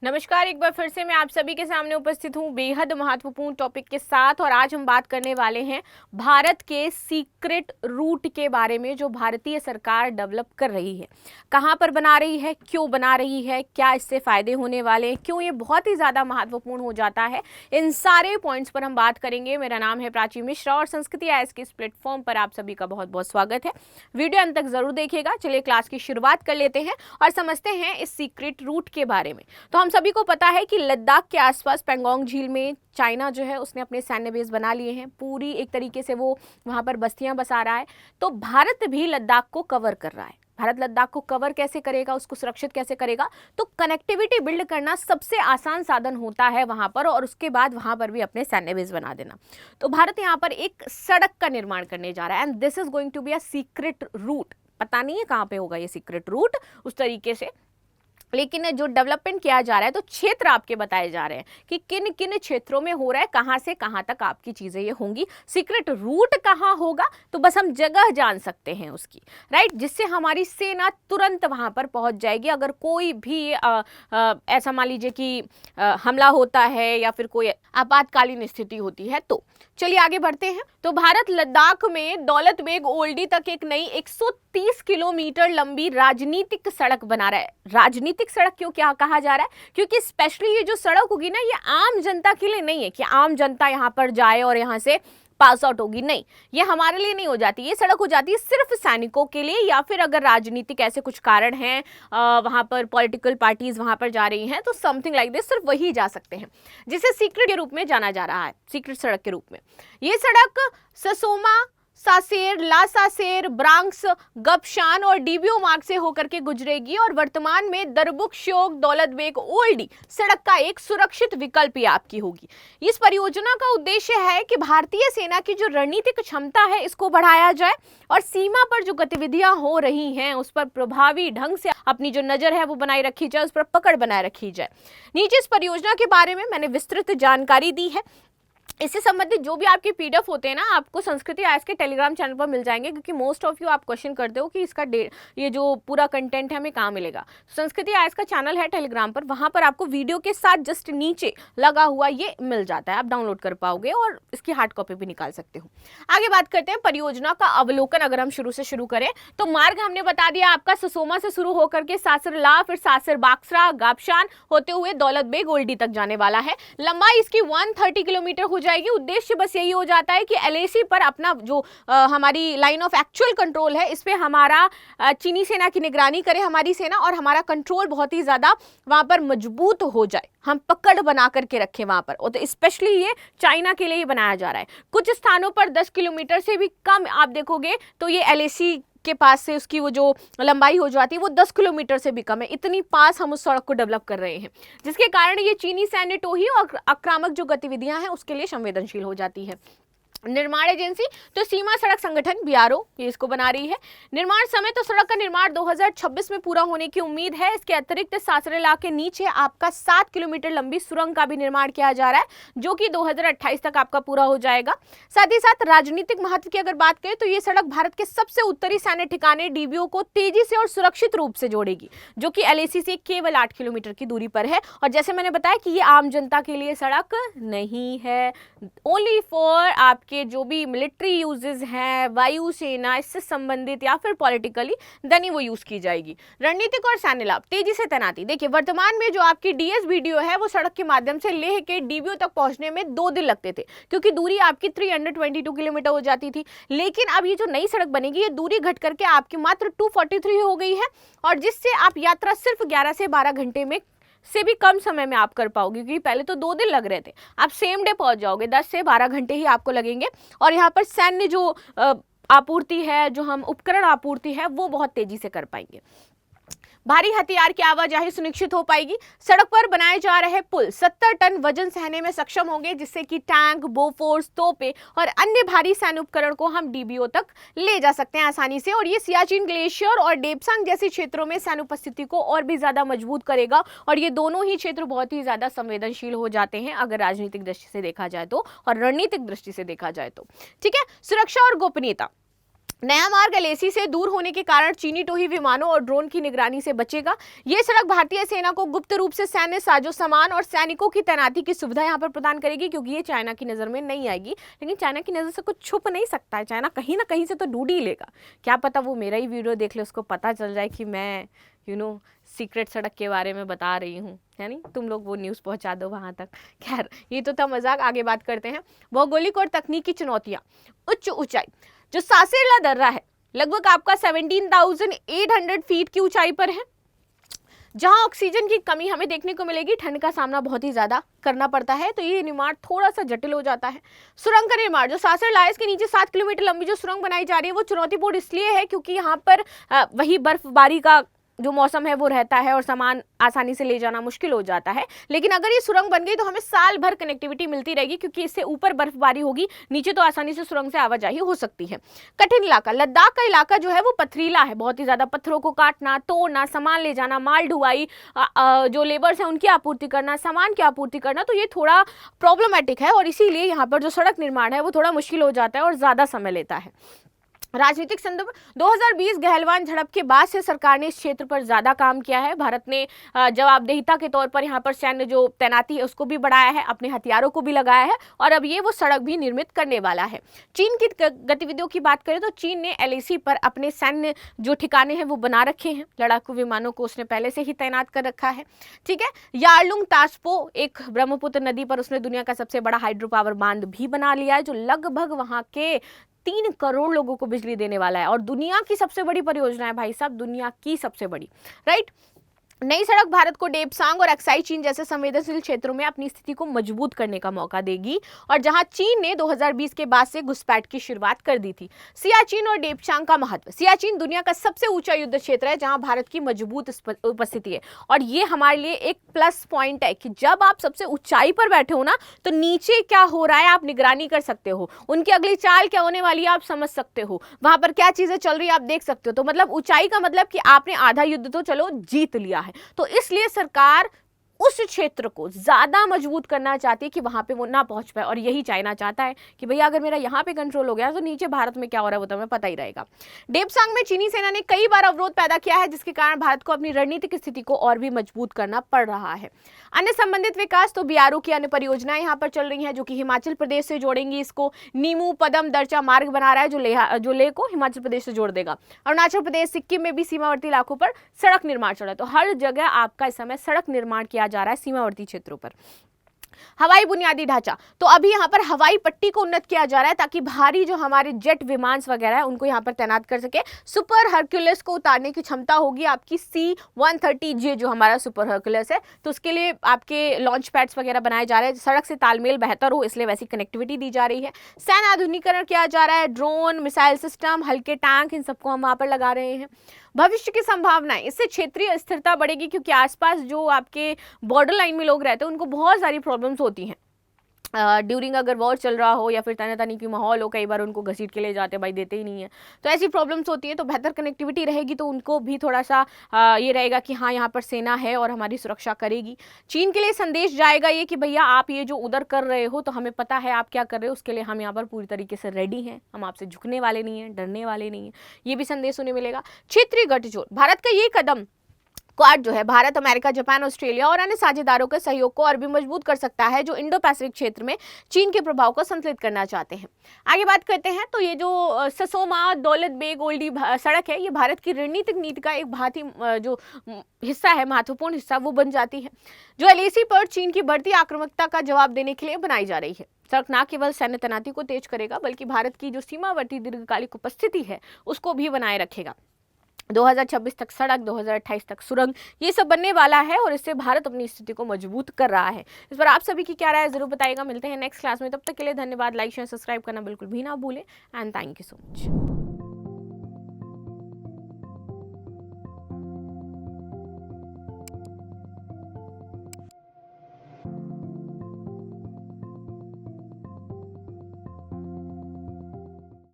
नमस्कार, एक बार फिर से मैं आप सभी के सामने उपस्थित हूँ बेहद महत्वपूर्ण टॉपिक के साथ। और आज हम बात करने वाले हैं भारत के सीक्रेट रूट के बारे में जो भारतीय सरकार डेवलप कर रही है। कहाँ पर बना रही है, क्यों बना रही है, क्या इससे फायदे होने वाले हैं, क्यों ये बहुत ही ज़्यादा महत्वपूर्ण हो जाता है, इन सारे पॉइंट्स पर हम बात करेंगे। मेरा नाम है प्राची मिश्रा और संस्कृति आईएएस के इस प्लेटफॉर्म पर आप सभी का बहुत बहुत स्वागत है। वीडियो अंत तक जरूर देखिएगा। चलिए क्लास की शुरुआत कर लेते हैं और समझते हैं इस सीक्रेट रूट के बारे में। तो हम सभी को पता है कि लद्दाख के आसपास पेंगोंग झील में चाइना जो है उसने अपने सैन्य बेस बना लिए हैं। पूरी एक तरीके से वो वहां पर बस्तियां बसा रहा है। तो भारत भी लद्दाख को कवर कर रहा है। भारत लद्दाख को कवर कैसे करेगा, उसको सुरक्षित कैसे करेगा? तो कनेक्टिविटी बिल्ड करना सबसे आसान साधन होता है वहां पर, और उसके बाद वहां पर भी अपने सैन्य बेस बना देना। तो भारत यहाँ पर एक सड़क का निर्माण करने जा रहा है and this is going to be a secret route. पता नहीं है कहाँ पे होगा ये सीक्रेट रूट उस तरीके से, लेकिन जो डेवलपमेंट किया जा रहा है तो क्षेत्र आपके बताए जा रहे हैं कि किन किन क्षेत्रों में हो रहा है, कहां से कहां तक आपकी चीजें ये होंगी। सीक्रेट रूट कहां होगा तो बस हम जगह जान सकते हैं उसकी, राइट, जिससे हमारी सेना तुरंत वहां पर पहुंच जाएगी। अगर कोई भी ऐसा मान लीजिए कि हमला होता है या फिर कोई आपातकालीन स्थिति होती है। तो चलिए आगे बढ़ते हैं। तो भारत लद्दाख में दौलत बेग ओल्डी तक एक नई 130 किलोमीटर लंबी राजनीतिक सड़क बना रहा है। राजनीतिक सड़क क्यों क्या कहा जा रहा है? क्योंकि स्पेशली ये जो सड़क होगी ना, ये आम जनता के लिए नहीं है कि आम जनता यहाँ पर जाए और यहाँ से पास आउट होगी। नहीं, ये हमारे लिए नहीं हो जाती। ये सड़क हो जाती है सिर्फ सैनिकों के लिए, या फिर अगर राजनीतिक ऐसे कुछ कारण हैं, वहां पर पॉलिटिकल पार्टीज वहां पर जा रही हैं, तो समथिंग लाइक दिस सिर्फ वही जा सकते हैं, जिसे सीक्रेट के रूप में जाना जा रहा है, सीक्रेट सड़क के रूप में। ये सड़क ससोमा, सासेर, लासासेर, ब्रांक्स, गपशान और डीबियो मार्ग से होकर के गुजरेगी और वर्तमान में दरबुक श्योक दौलत बेग ओल्डी सड़क का एक सुरक्षित विकल्प ही आपकी होगी। इस परियोजना का उद्देश्य है कि भारतीय सेना की जो रणनीतिक क्षमता है इसको बढ़ाया जाए और सीमा पर जो गतिविधियां हो रही हैं उस पर प्रभावी ढंग से अपनी जो नजर है वो बनाए रखी जाए, उस पर पकड़ बनाए रखी जाए। नीचे इस परियोजना के बारे में मैंने विस्तृत जानकारी दी है। इससे संबंधित जो भी आपके पीडीएफ होते हैं ना, आपको संस्कृति आईएएस के टेलीग्राम चैनल पर मिल जाएंगे, क्योंकि मोस्ट ऑफ यू आप क्वेश्चन करते हो कि इसका ये जो पूरा कंटेंट है हमें कहाँ मिलेगा। संस्कृति आईएएस का चैनल है टेलीग्राम पर, वहां पर आपको वीडियो के साथ जस्ट नीचे लगा हुआ ये मिल जाता है, आप डाउनलोड कर पाओगे और इसकी हार्ड कॉपी भी निकाल सकते हो। आगे बात करते हैं परियोजना का अवलोकन। अगर हम शुरू से शुरू करें तो मार्ग हमने बता दिया आपका ससोमा से शुरू होकर के सासरला, फिर सासर बाक्सरा, गापशान होते हुए दौलत बेग ओल्डी तक जाने वाला है। लंबाई इसकी 130 किलोमीटर हो जाएगी। उद्देश्य बस यही हो जाता है कि एलएसी पर अपना जो हमारी लाइन ऑफ एक्चुअल कंट्रोल है इस पे हमारा चीनी सेना की निगरानी करे हमारी सेना, और हमारा कंट्रोल बहुत ही ज्यादा वहां पर मजबूत हो जाए, हम पकड़ बना करके रखें वहां पर। और तो स्पेशली ये चाइना के लिए ही बनाया जा रहा है। कुछ स्थानों पर 10 किलोमीटर से भी कम आप देखोगे तो ये एलएसी के पास से उसकी वो जो लंबाई हो जाती है वो 10 किलोमीटर से भी कम है। इतनी पास हम उस सड़क को डेवलप कर रहे हैं, जिसके कारण ये चीनी सैन्य टोही और आक्रामक जो गतिविधियां हैं उसके लिए संवेदनशील हो जाती है। निर्माण एजेंसी तो सीमा सड़क संगठन बीआरओ ये इसको बना रही है। निर्माण समय तो सड़क का निर्माण 2026 में पूरा होने की उम्मीद है। इसके अतिरिक्त सासरेला के नीचे आपका 7 किलोमीटर लंबी सुरंग का भी निर्माण किया जा रहा है, जो कि 2028 तक आपका पूरा हो जाएगा। साथ ही साथ राजनीतिक महत्व की अगर बात करें तो ये सड़क भारत के सबसे उत्तरी सैन्य ठिकाने डीबीओ को तेजी से और सुरक्षित रूप से जोड़ेगी, जो कि एलएसी से केवल 8 किलोमीटर की दूरी पर है। और जैसे मैंने बताया कि ये आम जनता के लिए सड़क नहीं है, ओनली फॉर आप के जो भी मिलिट्री यूजेस हैं, वायुसेना इससे संबंधित या फिर पॉलिटिकली देन ही वो यूज की जाएगी। रणनीतिक और सैन्य लाभ, तेजी से तैनाती। देखिए वर्तमान में जो आपकी डीएस वीडियो है वो सड़क के माध्यम से लेह के डीबीओ तक पहुंचने में 2 दिन लगते थे, क्योंकि दूरी आपकी 322 किलोमीटर हो जाती थी। लेकिन अब ये जो नई सड़क बनेगी ये दूरी घट करके आपकी मात्र 243 हो गई है, और जिससे आप यात्रा सिर्फ 11 से 12 घंटे में से भी कम समय में आप कर पाओगे, क्योंकि पहले तो 2 दिन लग रहे थे, आप सेम डे पहुंच जाओगे। 10 से 12 घंटे ही आपको लगेंगे। और यहाँ पर सैन्य जो आपूर्ति है, जो हम उपकरण आपूर्ति है, वो बहुत तेजी से कर पाएंगे। भारी हथियार की आवाजाही सुनिश्चित हो पाएगी। सड़क पर बनाए जा रहे पुल 70 टन वजन सहने में सक्षम होंगे, जिससे कि टैंक, बोफोर्स, तोपें और अन्य भारी सैन्य उपकरण को हम डीबीओ तक ले जा सकते हैं आसानी से। और ये सियाचिन ग्लेशियर और डेप्सांग जैसे क्षेत्रों में सैन्य उपस्थिति को और भी ज्यादा मजबूत करेगा, और ये दोनों ही क्षेत्र बहुत ही ज्यादा संवेदनशील हो जाते हैं अगर राजनीतिक दृष्टि से देखा जाए तो, और रणनीतिक दृष्टि से देखा जाए तो। ठीक है, सुरक्षा और गोपनीयता। नया मार्ग एलएसी से दूर होने के कारण चीनी टोही विमानों और ड्रोन की निगरानी से बचेगा। ये सड़क भारतीय सेना को गुप्त रूप से सैन्य साजो सामान और सैनिकों की तैनाती की सुविधा यहाँ पर प्रदान करेगी, क्योंकि ये चाइना की नजर में नहीं आएगी। लेकिन चाइना की नजर से कुछ छुप नहीं सकता है, चाइना कहीं ना कहीं से तो ढूंढ ही लेगा। क्या पता वो मेरा ही वीडियो देख ले, उसको पता चल जाए कि मैं सीक्रेट सड़क के बारे में बता रही हूँ, है नहीं। तुम लोग वो न्यूज़ पहुंचा दो वहां तक। खैर, ये तो था मजाक। आगे बात करते हैं भौगोलिक और तकनीकी चुनौतियां। उच्च ऊंचाई, जो सासेरला दर्रा है लगभग आपका 17,800 फीट की ऊंचाई पर है, जहां ऑक्सीजन की कमी हमें देखने को मिलेगी। ठंड का सामना बहुत ही ज्यादा करना पड़ता है, तो ये निर्माण थोड़ा सा जटिल हो जाता है। सुरंग का निर्माण, जो सासेरला है इसके नीचे 7 किलोमीटर लंबी जो सुरंग बनाई जा रही है वो चुनौतीपूर्ण इसलिए है क्योंकि यहाँ पर वही बर्फबारी का जो मौसम है वो रहता है और सामान आसानी से ले जाना मुश्किल हो जाता है। लेकिन अगर ये सुरंग बन गई तो हमें साल भर कनेक्टिविटी मिलती रहेगी, क्योंकि इससे ऊपर बर्फबारी होगी, नीचे तो आसानी से सुरंग से आवाजाही हो सकती है। कठिन इलाका, लद्दाख का इलाका जो है वो पथरीला है, बहुत ही ज्यादा पत्थरों को काटना, तोड़ना, सामान ले जाना, माल ढुआई, जो लेबर्स हैं उनकी आपूर्ति करना, सामान की आपूर्ति करना, तो ये थोड़ा प्रॉब्लमेटिक है और इसीलिए यहाँ पर जो सड़क निर्माण है वो थोड़ा मुश्किल हो जाता है और ज्यादा समय लेता है। राजनीतिक संदर्भ, 2020 गहलवान झड़प के बाद से सरकार ने इस क्षेत्र पर ज्यादा काम किया है। भारत ने जवाबदेहिता के तौर पर यहाँ पर सैन्य जो तैनाती है उसको भी बढ़ाया है, अपने हथियारों को भी लगाया है और अब ये वो सड़क भी निर्मित करने वाला है। चीन की गतिविधियों की बात करें तो चीन ने एलएसी पर अपने सैन्य जो ठिकाने हैं वो बना रखे हैं। लड़ाकू विमानों को उसने पहले से ही तैनात कर रखा है। ठीक है, यारलुंग तास्पो, एक ब्रह्मपुत्र नदी पर उसने दुनिया का सबसे बड़ा हाइड्रो पावर बांध भी बना लिया है, जो लगभग वहां के 3 करोड़ लोगों को बिजली देने वाला है और दुनिया की सबसे बड़ी परियोजना है भाई साहब, दुनिया की सबसे बड़ी, राइट। नई सड़क भारत को डेपसांग और अक्साई चीन जैसे संवेदनशील क्षेत्रों में अपनी स्थिति को मजबूत करने का मौका देगी, और जहां चीन ने 2020 के बाद से घुसपैठ की शुरुआत कर दी थी। सियाचिन और डेपसांग का महत्व, सियाचिन दुनिया का सबसे ऊंचा युद्ध क्षेत्र है जहां भारत की मजबूत उपस्थिति है और ये हमारे लिए एक प्लस पॉइंट है कि जब आप सबसे ऊंचाई पर बैठे हो ना तो नीचे क्या हो रहा है आप निगरानी कर सकते हो, उनकी अगली चाल क्या होने वाली है आप समझ सकते हो, वहां पर क्या चीजें चल रही है आप देख सकते हो। तो मतलब ऊंचाई का मतलब कि आपने आधा युद्ध तो चलो जीत लिया है। तो इसलिए सरकार उस क्षेत्र को ज्यादा मजबूत करना चाहती है कि वहां पे वो ना पहुंच पाए, और यही चाइना चाहता है कि भैया अगर मेरा यहाँ पे कंट्रोल हो गया तो नीचे भारत में क्या हो रहा है वो तो हमें पता ही रहेगा। डेपसांग में चीनी सेना ने कई बार अवरोध पैदा किया है, जिसके कारण भारत को अपनी रणनीतिक स्थिति को और भी मजबूत करना पड़ रहा है। अन्य संबंधित विकास, तो बीआरओ की अन्य परियोजनाएं यहाँ पर चल रही है जो कि हिमाचल प्रदेश से जोड़ेंगी इसको। नीमू पदम दर्चा मार्ग बना रहा है जो लेह को हिमाचल प्रदेश से जोड़ देगा। अरुणाचल प्रदेश सिक्किम में भी सीमावर्ती इलाकों पर सड़क निर्माण चल रहा है। तो हर जगह आपका इस समय सड़क निर्माण किया जा रहा है सीमावर्ती क्षेत्रों पर। हवाई बुनियादी ढांचा, तो अभी यहाँ पर हवाई पट्टी को उन्नत किया जा रहा है ताकि भारी जो हमारे जेट विमान वगैरह है उनको यहाँ पर तैनात कर सके। सुपर हरक्यूलिस को उतारने की क्षमता होगी आपकी C-130J जो हमारा सुपर हरक्यूलिस है, तो उसके लिए आपके लॉन्च पैड्स वगैरह बनाए जा रहे हैं, सड़क से तालमेल बेहतर हो इसलिए वैसी कनेक्टिविटी दी जा रही है। सैन्य आधुनिकीकरण किया जा रहा है, ड्रोन, मिसाइल सिस्टम, हल्के टैंक, इन सबको हम वहाँ पर लगा रहे हैं। भविष्य की संभावनाएं, इससे क्षेत्रीय स्थिरता बढ़ेगी क्योंकि आसपास जो आपके बॉर्डर लाइन में लोग रहते हैं उनको बहुत सारी प्रॉब्लम्स होती हैं ड्यूरिंग अगर वॉर चल रहा हो या फिर तनातनी की माहौल हो, कई बार उनको घसीट के ले जाते भाई, देते ही नहीं है, तो ऐसी प्रॉब्लम्स होती है। तो बेहतर कनेक्टिविटी रहेगी तो उनको भी थोड़ा सा ये रहेगा कि हाँ यहाँ पर सेना है और हमारी सुरक्षा करेगी। चीन के लिए संदेश जाएगा ये कि भैया आप ये जो उधर कर रहे हो तो हमें पता है आप क्या कर रहे हो, उसके लिए हम यहाँ पर पूरी तरीके से रेडी हैं, हम आपसे झुकने वाले नहीं हैं, डरने वाले नहीं हैं, ये भी संदेश उन्हें मिलेगा। क्षेत्रीय गठजोड़, भारत का ये कदम क्वाड जो है भारत, अमेरिका, जापान, ऑस्ट्रेलिया और अन्य साझेदारों के सहयोग को और भी मजबूत कर सकता है जो इंडो पैसिफिक क्षेत्र में चीन के प्रभाव को संतुलित करना चाहते हैं। आगे बात करते हैं तो ये जो ससोमा दौलत बेग ओल्डी सड़क है ये भारत की रणनीतिक नीति का एक बहुत ही जो हिस्सा है, महत्वपूर्ण हिस्सा वो बन जाती है, जो एलएसी पर चीन की बढ़ती आक्रामकता का जवाब देने के लिए बनाई जा रही है। सड़क न केवल सैन्य तैनाती को तेज करेगा बल्कि भारत की जो सीमावर्ती दीर्घकालिक उपस्थिति है उसको भी बनाए रखेगा। 2026 तक सड़क, 2028 तक सुरंग, ये सब बनने वाला है और इससे भारत अपनी स्थिति को मजबूत कर रहा है। इस पर आप सभी की क्या राय है जरूर बताइएगा। मिलते हैं नेक्स्ट क्लास में, तब तक के लिए धन्यवाद। लाइक शेयर सब्सक्राइब करना बिल्कुल भी ना भूलें and thank you so much.